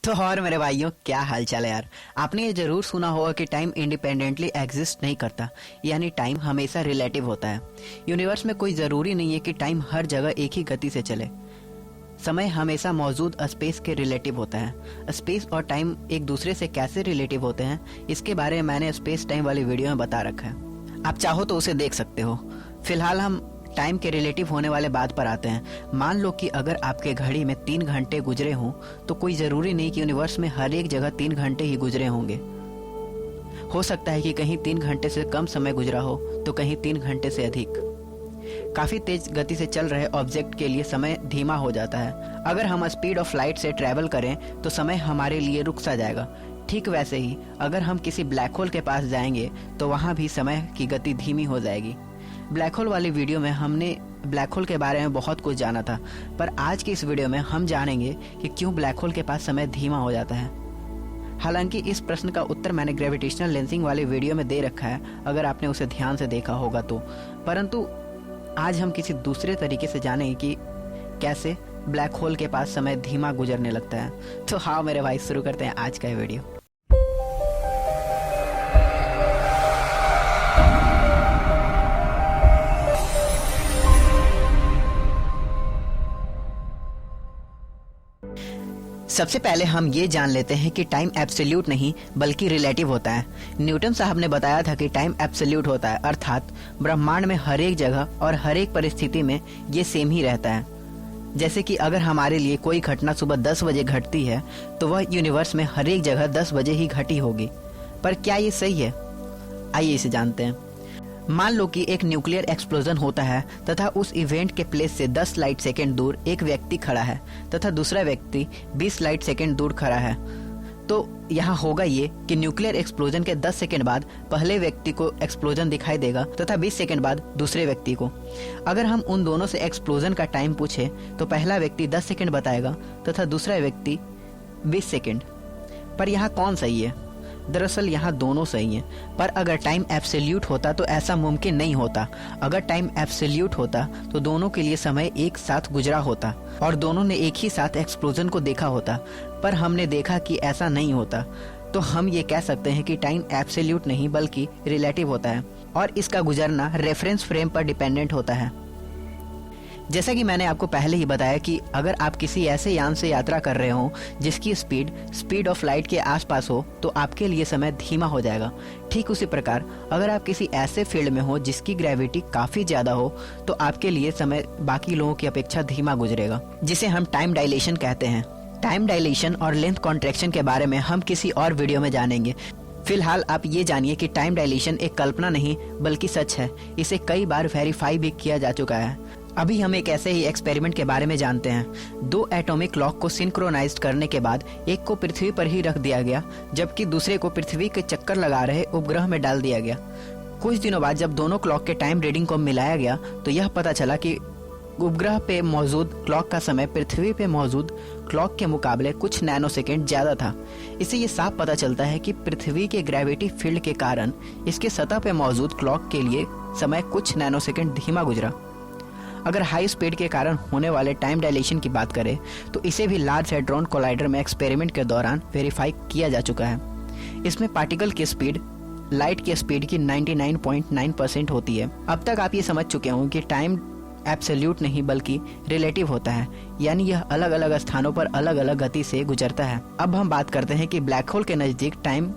तो और मेरे भाइयों, क्या हाल चाल है यार। आपने ये जरूर सुना होगा कि टाइम इंडिपेंडेंटली एग्जिस्ट नहीं करता, यानी टाइम हमेशा रिलेटिव होता है। यूनिवर्स में कोई ज़रूरी नहीं है कि टाइम हर जगह एक ही गति से चले। समय हमेशा मौजूद स्पेस के रिलेटिव होता है। स्पेस और टाइम एक दूसरे से कैसे रिलेटिव होते हैं, इसके बारे में मैंने स्पेस टाइम वाली वीडियो में बता रखा है। आप चाहो तो उसे देख सकते हो। फिलहाल हम टाइम के रिलेटिव होने वाले बात पर आते हैं। मान लो कि अगर आपके घड़ी में 3 घंटे गुजरे हों, तो कोई ज़रूरी नहीं कि यूनिवर्स में हर एक जगह 3 घंटे ही गुजरे होंगे। हो सकता है कि कहीं 3 घंटे से कम समय गुजरा हो तो कहीं 3 घंटे से अधिक। काफ़ी तेज गति से चल रहे ऑब्जेक्ट के लिए समय धीमा हो जाता है। अगर हम स्पीड ऑफ लाइट से ट्रैवल करें तो समय हमारे लिए रुक सा जाएगा। ठीक वैसे ही अगर हम किसी ब्लैक होल के पास जाएंगे तो वहाँ भी समय की गति धीमी हो जाएगी। ब्लैक होल वाली वीडियो में हमने ब्लैक होल के बारे में बहुत कुछ जाना था, पर आज की इस वीडियो में हम जानेंगे कि क्यों ब्लैक होल के पास समय धीमा हो जाता है। हालांकि इस प्रश्न का उत्तर मैंने ग्रेविटेशनल लेंसिंग वाली वीडियो में दे रखा है, अगर आपने उसे ध्यान से देखा होगा तो। परंतु आज हम किसी दूसरे तरीके से जानेंगे कि कैसे ब्लैक होल के पास समय धीमा गुजरने लगता है। तो हाँ मेरे भाई, शुरू करते हैं आज का ये वीडियो। सबसे पहले हम ये जान लेते हैं कि टाइम एब्सोल्यूट नहीं बल्कि रिलेटिव होता है। न्यूटन साहब ने बताया था कि टाइम एब्सोल्यूट होता है, अर्थात ब्रह्मांड में हर एक जगह और हर एक परिस्थिति में ये सेम ही रहता है। जैसे कि अगर हमारे लिए कोई घटना सुबह 10 बजे घटती है तो वह यूनिवर्स में हर एक जगह 10 बजे ही घटी होगी। पर क्या ये सही है? आइए इसे जानते हैं। मान लो कि एक न्यूक्लियर एक्सप्लोजन होता है तथा उस इवेंट के प्लेस से 10 लाइट सेकेंड दूर एक व्यक्ति खड़ा है तथा दूसरा व्यक्ति 20 लाइट सेकेंड दूर खड़ा है। तो यहाँ होगा ये कि न्यूक्लियर एक्सप्लोजन के 10 सेकेंड बाद पहले व्यक्ति को एक्सप्लोजन दिखाई देगा तथा 20 सेकेंड बाद दूसरे व्यक्ति को। अगर हम उन दोनों से एक्सप्लोजन का टाइम पूछे तो पहला व्यक्ति 10 सेकेंड बताएगा तथा दूसरा व्यक्ति 20 सेकेंड। पर यहाँ कौन सही है? दरअसल यहाँ दोनों सही हैं, पर अगर टाइम एब्सोल्यूट होता तो ऐसा मुमकिन नहीं होता। अगर टाइम एब्सोल्यूट होता तो दोनों के लिए समय एक साथ गुजरा होता और दोनों ने एक ही साथ एक्सप्लोजन को देखा होता, पर हमने देखा कि ऐसा नहीं होता। तो हम ये कह सकते हैं कि टाइम एब्सोल्यूट नहीं बल्कि रिलेटिव होता है और इसका गुजरना रेफरेंस फ्रेम पर डिपेंडेंट होता है। जैसा कि मैंने आपको पहले ही बताया कि अगर आप किसी ऐसे यान से यात्रा कर रहे हो जिसकी स्पीड ऑफ लाइट के आसपास हो तो आपके लिए समय धीमा हो जाएगा। ठीक उसी प्रकार अगर आप किसी ऐसे फील्ड में हो जिसकी ग्रेविटी काफ़ी ज़्यादा हो तो आपके लिए समय बाकी लोगों की अपेक्षा धीमा गुजरेगा, जिसे हम टाइम डायलेशन कहते हैं। टाइम डायलेशन और लेंथ कॉन्ट्रैक्शन के बारे में हम किसी और वीडियो में जानेंगे। फिलहाल आप ये जानिए कि टाइम डायलेशन एक कल्पना नहीं बल्कि सच है। इसे कई बार वेरीफाई भी किया जा चुका है। अभी हम एक ऐसे ही एक्सपेरिमेंट के बारे में जानते हैं। 2 एटॉमिक क्लॉक को सिंक्रोनाइज्ड करने के बाद एक को पृथ्वी पर ही रख दिया गया, जबकि दूसरे को पृथ्वी के चक्कर लगा रहे उपग्रह में डाल दिया गया। कुछ दिनों बाद जब दोनों क्लॉक के टाइम रीडिंग को मिलाया गया तो यह पता चला कि उपग्रह पे मौजूद क्लॉक का समय पृथ्वी पे मौजूद क्लॉक के मुकाबले कुछ नैनो सेकेंड ज़्यादा था। इससे ये साफ पता चलता है कि पृथ्वी के ग्रेविटी फील्ड के कारण इसके सतह पे मौजूद क्लॉक के लिए समय कुछ नैनो सेकेंड धीमा गुजरा। अगर हाई स्पीड के कारण होने वाले टाइम डायलेशन की बात करें तो इसे भी लार्ज हैड्रॉन कोलाइडर में एक्सपेरिमेंट के दौरान वेरीफाई किया जा चुका है। इसमें पार्टिकल की स्पीड लाइट की स्पीड की 99.9% होती है। अब तक आप ये समझ चुके हों कि टाइम एब्सोल्यूट नहीं बल्कि रिलेटिव होता है, यानी यह अलग अलग स्थानों पर अलग अलग गति से गुजरता है। अब हम बात करते हैं कि ब्लैक होल के नज़दीक टाइम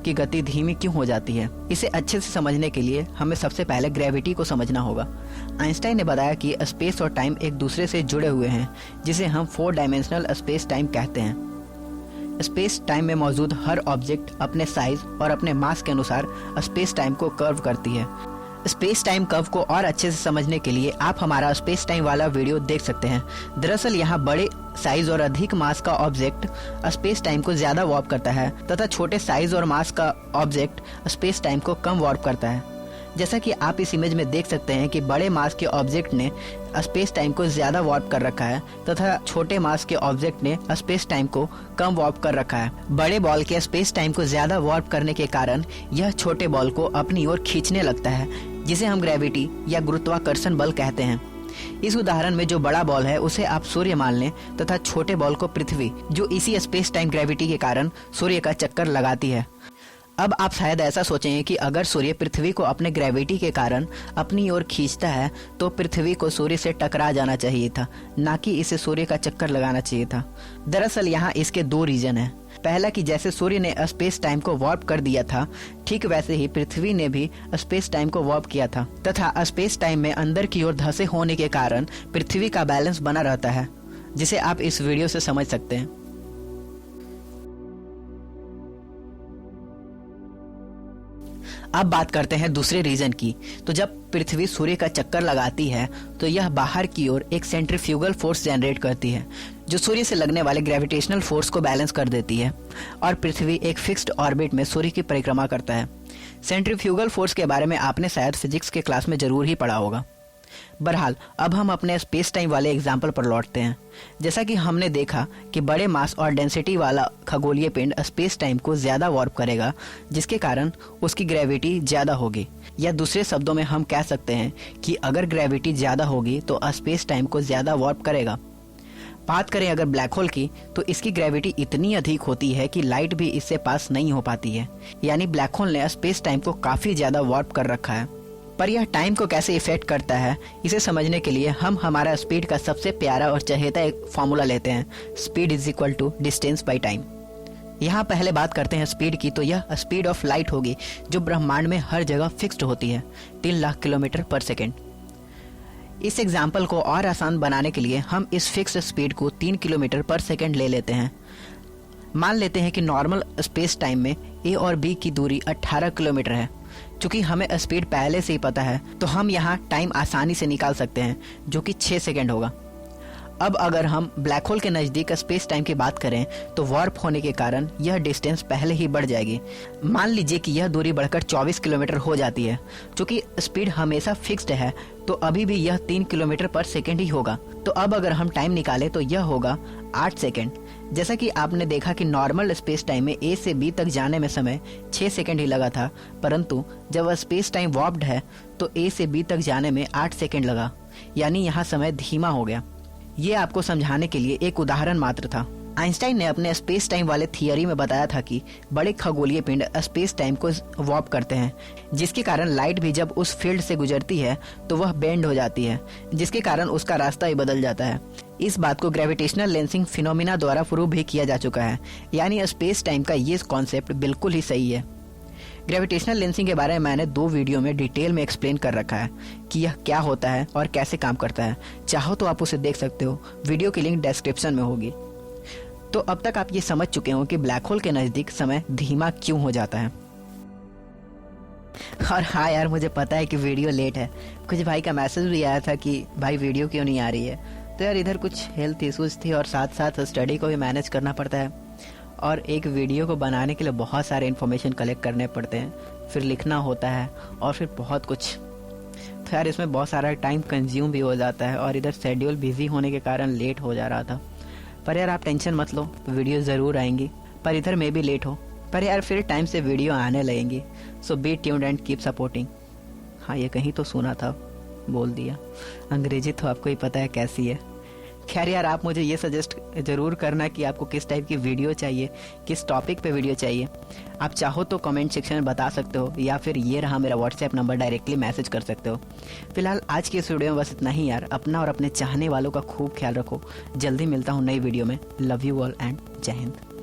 की गति धीमी क्यों हो जाती है। इसे अच्छे से समझने के लिए हमें सबसे पहले ग्रेविटी को समझना होगा। आइंस्टाइन ने बताया कि स्पेस और टाइम एक दूसरे से जुड़े हुए हैं, जिसे हम 4 डायमेंशनल स्पेस टाइम कहते हैं। स्पेस टाइम में मौजूद हर ऑब्जेक्ट अपने साइज और अपने मास के अनुसार स्पेस टाइम को कर्व करती है। स्पेस टाइम कर्व को और अच्छे से समझने के लिए आप हमारा स्पेस टाइम वाला वीडियो देख सकते हैं। दरअसल यहाँ बड़े साइज और अधिक मास का ऑब्जेक्ट स्पेस टाइम को ज़्यादा वॉर्प करता है तथा छोटे साइज और मास का ऑब्जेक्ट स्पेस टाइम को कम वॉर्प करता है। जैसा कि आप इस इमेज में देख सकते हैं कि बड़े मास के ऑब्जेक्ट ने स्पेस टाइम को ज़्यादा वॉर्प कर रखा है तथा छोटे मास के ऑब्जेक्ट ने स्पेस टाइम को कम वॉर्प कर रखा है। बड़े बॉल के स्पेस टाइम को ज़्यादा वॉर्प करने के कारण यह छोटे बॉल को अपनी ओर खींचने लगता है, जिसे हम ग्रेविटी या गुरुत्वाकर्षण बल कहते हैं। इस उदाहरण में जो बड़ा बॉल है उसे आप सूर्य मान लें तथा छोटे बॉल को पृथ्वी, जो इसी स्पेस टाइम ग्रेविटी के कारण सूर्य का चक्कर लगाती है। अब आप शायद ऐसा सोचेंगे कि अगर सूर्य पृथ्वी को अपने ग्रेविटी के कारण अपनी ओर खींचता है तो पृथ्वी को सूर्य से टकरा जाना चाहिए था, ना कि इसे सूर्य का चक्कर लगाना चाहिए था। दरअसल यहाँ इसके दो रीजन हैं। पहला कि जैसे सूर्य ने स्पेस टाइम को वार्प कर दिया था, ठीक वैसे ही पृथ्वी ने भी स्पेस टाइम को वार्प किया था तथा स्पेस टाइम में अंदर की ओर धंसे होने के कारण पृथ्वी का बैलेंस बना रहता है, जिसे आप इस वीडियो से समझ सकते हैं। अब बात करते हैं दूसरे रीजन की। तो जब पृथ्वी सूर्य का चक्कर लगाती है तो यह बाहर की ओर एक सेंट्रीफ्यूगल फोर्स जनरेट करती है, जो सूर्य से लगने वाले ग्रेविटेशनल फोर्स को बैलेंस कर देती है और पृथ्वी एक फिक्स्ड ऑर्बिट में सूर्य की परिक्रमा करता है। सेंट्रीफ्यूगल फोर्स के बारे में आपने शायद फिजिक्स के क्लास में जरूर ही पढ़ा होगा। बहरहाल अब हम अपने स्पेस टाइम वाले एग्जाम्पल पर लौटते हैं। जैसा कि हमने देखा कि बड़े मास और डेंसिटी वाला खगोलीय पिंड स्पेस टाइम को ज्यादा वार्प करेगा, जिसके कारण उसकी ग्रेविटी ज्यादा होगी। या दूसरे शब्दों में हम कह सकते हैं कि अगर ग्रेविटी ज्यादा होगी तो स्पेस टाइम को ज्यादा वार्प करेगा। बात करें अगर ब्लैक होल की, तो इसकी ग्रेविटी इतनी अधिक होती है कि लाइट भी इससे पास नहीं हो पाती है। यानी ब्लैक होल ने स्पेस टाइम को काफी ज्यादा वार्प कर रखा है। पर यह टाइम को कैसे इफेक्ट करता है, इसे समझने के लिए हम हमारा स्पीड का सबसे प्यारा और चहेता एक फॉर्मूला लेते हैं, speed is equal to distance by time. यहाँ पहले बात करते हैं स्पीड की, तो यह स्पीड ऑफ लाइट होगी जो ब्रह्मांड में हर जगह फिक्स्ड होती है, 3 लाख किलोमीटर पर सेकेंड। इस एग्जाम्पल को और आसान बनाने के लिए हम इस फिक्स्ड स्पीड को 3 किलोमीटर पर सेकेंड ले लेते हैं। मान लेते हैं कि नॉर्मल स्पेस टाइम में ए और बी की दूरी 18 किलोमीटर है। चूंकि हमें स्पीड पहले से ही पता है तो हम यहाँ टाइम आसानी से निकाल सकते हैं, जो कि 6 सेकेंड होगा। अब अगर हम ब्लैक होल के नज़दीक स्पेस टाइम की बात करें तो वार्प होने के कारण यह डिस्टेंस पहले ही बढ़ जाएगी। मान लीजिए कि यह दूरी बढ़कर 24 किलोमीटर हो जाती है। चूंकि स्पीड हमेशा फिक्स्ड है तो अभी भी यह 3 किलोमीटर पर सेकेंड ही होगा। तो अब अगर हम टाइम निकालें तो यह होगा 8 सेकेंड। जैसा कि आपने देखा कि नॉर्मल स्पेस टाइम में ए से बी तक जाने में समय 6 सेकेंड ही लगा था, परंतु जब स्पेस टाइम वार्प्ड है तो ए से बी तक जाने में 8 सेकेंड लगा, यानी यहाँ समय धीमा हो गया। ये आपको समझाने के लिए एक उदाहरण मात्र था। आइंस्टाइन ने अपने स्पेस टाइम वाले थियरी में बताया था कि बड़े खगोलीय पिंड स्पेस टाइम को वार्प करते हैं, जिसके कारण लाइट भी जब उस फील्ड से गुजरती है तो वह बेंड हो जाती है, जिसके कारण उसका रास्ता ही बदल जाता है। इस बात को ग्रेविटेशनल लेंसिंग फिनोमिना द्वारा प्रूव भी किया जा चुका है, यानी स्पेस टाइम का ये कॉन्सेप्ट बिल्कुल ही सही है। ग्रेविटेशनल लेंसिंग के बारे में मैंने 2 वीडियो में डिटेल में एक्सप्लेन कर रखा है कि यह क्या होता है और कैसे काम करता है। चाहो तो आप उसे देख सकते हो, वीडियो की लिंक डिस्क्रिप्शन में होगी। तो अब तक आप ये समझ चुके हो कि ब्लैक होल के नज़दीक समय धीमा क्यों हो जाता है। और हाँ यार, मुझे पता है कि वीडियो लेट है। कुछ भाई का मैसेज भी आया था कि भाई वीडियो क्यों नहीं आ रही है। तो यार इधर कुछ हेल्थ इश्यूज थी और साथ साथ स्टडी को भी मैनेज करना पड़ता है, और एक वीडियो को बनाने के लिए बहुत सारे इन्फॉर्मेशन कलेक्ट करने पड़ते हैं, फिर लिखना होता है और फिर बहुत कुछ। तो यार इसमें बहुत सारा टाइम कंज्यूम भी हो जाता है, और इधर शेड्यूल बिजी होने के कारण लेट हो जा रहा था। पर यार आप टेंशन मत लो, वीडियो ज़रूर आएंगी, पर इधर मैं भी लेट हो, पर यार फिर टाइम से वीडियो आने लगेंगी। So be tuned and keep supporting. हाँ, ये कहीं तो सुना था, बोल दिया। अंग्रेजी तो आपको ही पता है कैसी है। खैर यार, आप मुझे ये सजेस्ट ज़रूर करना कि आपको किस टाइप की वीडियो चाहिए, किस टॉपिक पे वीडियो चाहिए। आप चाहो तो कमेंट सेक्शन में बता सकते हो, या फिर ये रहा मेरा व्हाट्सएप नंबर, डायरेक्टली मैसेज कर सकते हो। फिलहाल आज की इस वीडियो में बस इतना ही यार। अपना और अपने चाहने वालों का खूब ख्याल रखो। जल्दी मिलता हूँ नई वीडियो में। लव यू ऑल एंड जय हिंद।